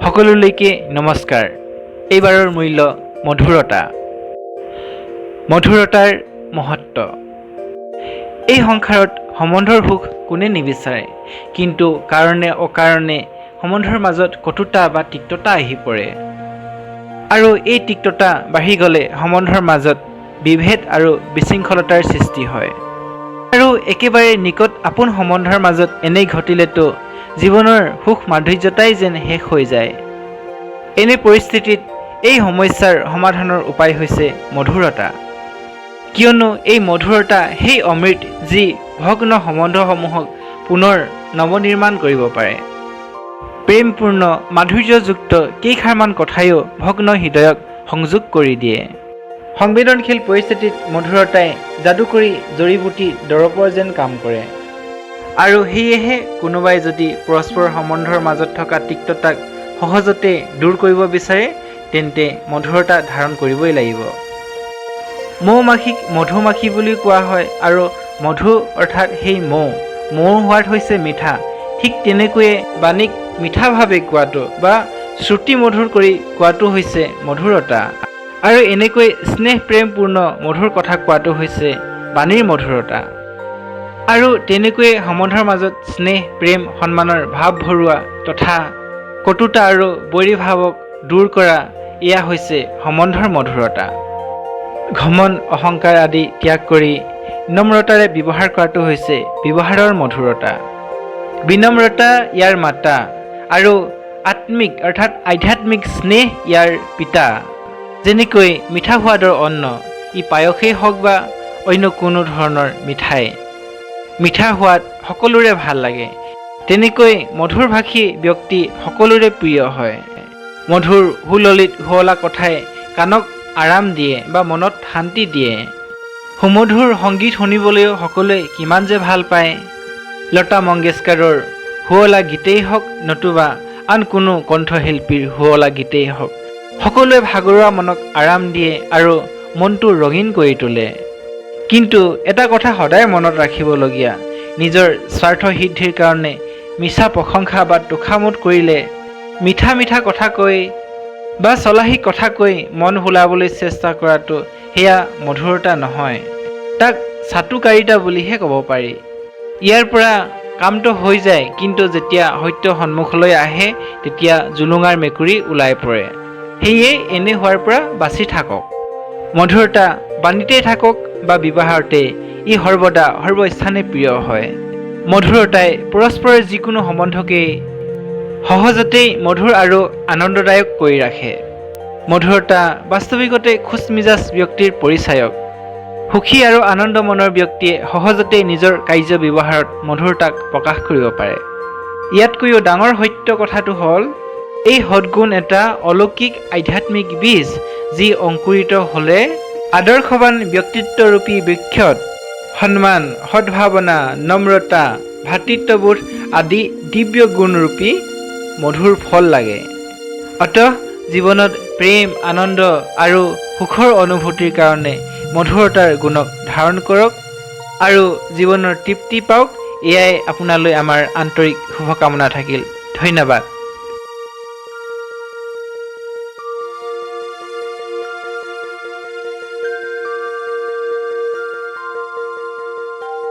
সকলোলৈকে নমস্কাৰ। এইবাৰৰ মূল্য মধুৰতা। মধুৰতাৰ মহত্ব। এই সংসাৰত সম্বন্ধৰ সুখ কোনে নিবিচাৰে, কিন্তু কাৰণে অকাৰণে সম্বন্ধৰ মাজত কটুতা বা তিক্ততা আহি পৰে। আৰু এই তিক্ততা বাঢ়ি গ'লে সম্বন্ধৰ মাজত বিভেদ আৰু বিশৃংখলতাৰ সৃষ্টি হয়। আৰু একেবাৰে নিকট আপোন সম্বন্ধৰ মাজত এনেই ঘটিলেতো জীৱনৰ সুখ মাধুৰ্যতাই যেন শেষ হৈ যায়। এনে পৰিস্থিতিত এই সমস্যাৰ সমাধানৰ উপায় হৈছে মধুৰতা। কিয়নো এই মধুৰতা সেই অমৃত যি ভগ্ন সম্বন্ধসমূহক পুনৰ নৱনিৰ্মাণ কৰিব পাৰে। প্ৰেমপূৰ্ণ মাধুৰ্যযুক্ত কেইষাৰমান কথায়ো ভগ্ন হৃদয়ক সংযোগ কৰি দিয়ে। সংবেদনশীল পৰিস্থিতিত মধুৰতাই যাদুকৰী জড়িবুটি দৰৱৰ যেন কাম কৰে। আৰু সেয়েহে কোনোবাই যদি পৰস্পৰৰ সম্বন্ধৰ মাজত থকা তিক্ততাক সহজতে দূৰ কৰিব বিচাৰে, তেন্তে মধুৰতা ধাৰণ কৰিবই লাগিব। মৌ-মাখিক মধুমাখি বুলি কোৱা হয়, আৰু মধু অৰ্থাৎ সেই মৌৰ সোৱাদ হৈছে মিঠা। ঠিক তেনেকৈয়ে বাণীক মিঠাভাৱে কোৱাটো বা শ্ৰুতি মধুৰ কৰি কোৱাটো হৈছে মধুৰতা। আৰু এনেকৈ স্নেহ প্ৰেমপূৰ্ণ মধুৰ কথা কোৱাটো হৈছে বাণীৰ মধুৰতা। আৰু তেনেকৈয়ে সম্বন্ধৰ মাজত স্নেহ প্ৰেম সন্মানৰ ভাৱ ভৰোৱা তথা কটুতা আৰু বৈৰীভাৱক দূৰ কৰা, এয়া হৈছে সম্বন্ধৰ মধুৰতা। ঘমন অহংকাৰ আদি ত্যাগ কৰি নম্ৰতাৰে ব্যৱহাৰ কৰাটো হৈছে ব্যৱহাৰৰ মধুৰতা। বিনম্ৰতা ইয়াৰ মাতা, আৰু আত্মিক অৰ্থাৎ আধ্যাত্মিক স্নেহ ইয়াৰ পিতা। যেনেকৈ মিঠা সোৱাদৰ অন্ন, ই পায়সেই হওক বা অন্য কোনো ধৰণৰ মিঠাই, মিঠা সোৱাদ সকলোৰে ভাল লাগে। তেনেকৈ মধুৰভাষী ব্যক্তি সকলোৰে প্ৰিয় হয়। মধুৰ সুললিত শুৱলা কথাই কাণক আৰাম দিয়ে বা মনত শান্তি দিয়ে। সুমধুৰ সংগীত শুনিবলৈও সকলোৱে কিমান যে ভাল পায়। লতা মংগেশকাৰৰ শুৱলা গীতেই হওক নতুবা আন কোনো কণ্ঠশিল্পীৰ শুৱলা গীতেই হওক, সকলোৱে ভাগৰুৱা মনক আৰাম দিয়ে আৰু মনটো ৰঙীন কৰি তোলে। কিন্তু এটা কথা সদায় মনত ৰাখিবলগীয়া, নিজৰ স্বাৰ্থ সিদ্ধিৰ কাৰণে মিছা প্ৰশংসা বা তোষামোদ কৰিলে, মিঠা মিঠা কথা কৈ বা চলাহী কথা কৈ মন ভুলাবলৈ চেষ্টা কৰাটো সেয়া মধুৰতা নহয়, তাক চাটুকাৰিতা বুলিহে ক'ব পাৰি। ইয়াৰ পৰা কামটো হৈ যায়, কিন্তু যেতিয়া সত্য সন্মুখলৈ আহে তেতিয়া জুলুঙাৰ মেকুৰী ওলাই পৰে। সেয়ে এনে হোৱাৰ পৰা বাচি থাকক। মধুৰতা বাণীতেই থাকক বা ব্যৱহাৰতে, ই সৰ্বদা সৰ্বস্থানে প্ৰিয় হয়। মধুৰতাই পৰস্পৰৰ যিকোনো সম্বন্ধকেই সহজতেই মধুৰ আৰু আনন্দদায়ক কৰি ৰাখে। মধুৰতা বাস্তৱিকতে খোজমিজাজ ব্যক্তিৰ পৰিচায়ক। সুখী আৰু আনন্দ মনৰ ব্যক্তিয়ে সহজতেই নিজৰ কাৰ্য ব্যৱহাৰত মধুৰতাক প্ৰকাশ কৰিব পাৰে। ইয়াতকৈও ডাঙৰ সত্য কথাটো হ'ল, এই সদ্গুণ এটা অলৌকিক আধ্যাত্মিক বীজ, যি অংকুৰিত হ'লে আদৰ্শৱান ব্যক্তিত্বৰূপী বৃক্ষত সন্মান, সদ্ভাৱনা, নম্ৰতা, ভাতৃত্ববোধ আদি দিব্য গুণৰূপী মধুৰ ফল লাগে। অতঃ জীৱনত প্ৰেম, আনন্দ আৰু সুখৰ অনুভূতিৰ কাৰণে মধুৰতাৰ গুণক ধাৰণ কৰক আৰু জীৱনৰ তৃপ্তি পাওক। এয়াই আপোনালৈ আমাৰ আন্তৰিক শুভকামনা থাকিল। ধন্যবাদ।